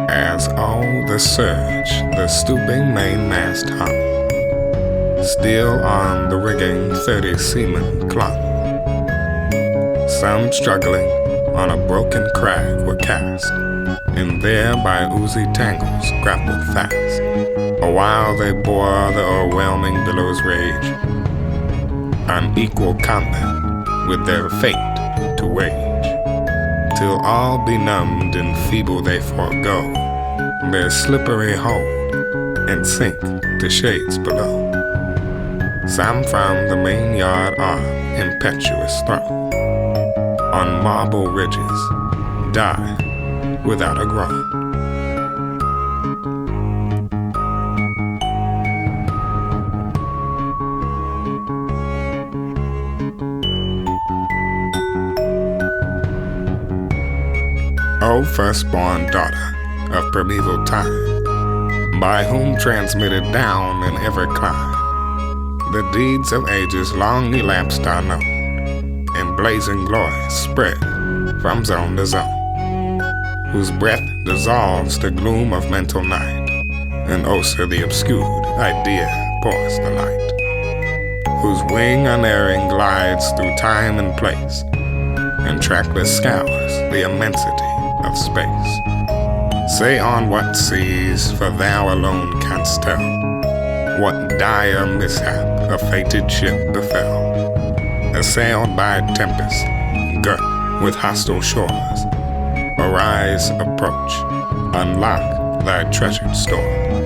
As all the surge, the stooping mainmast hung, still on the rigging 30 seamen clung. Some struggling on a broken crag were cast, and there by oozy tangles grappled fast, awhile they bore the o'erwhelming billows' rage, unequal combat with their fate to wage, till all benumbed and feeble they forego their slippery hold and sink to shades below. Some from the main yard arm impetuous thrown, on marble ridges dive without a groan. O firstborn daughter of primeval time, by whom transmitted down in every clime the deeds of ages long elapsed are known, and blazing glory spread from zone to zone, whose breath dissolves the gloom of mental night, and o'er the obscured idea pours the light, whose wing unerring glides through time and place, and trackless scours the immensity of space. Say on what seas, for thou alone canst tell, what dire mishap a fated ship befell, assailed by tempest, girt with hostile shores. Arise, approach, unlock thy treasured store.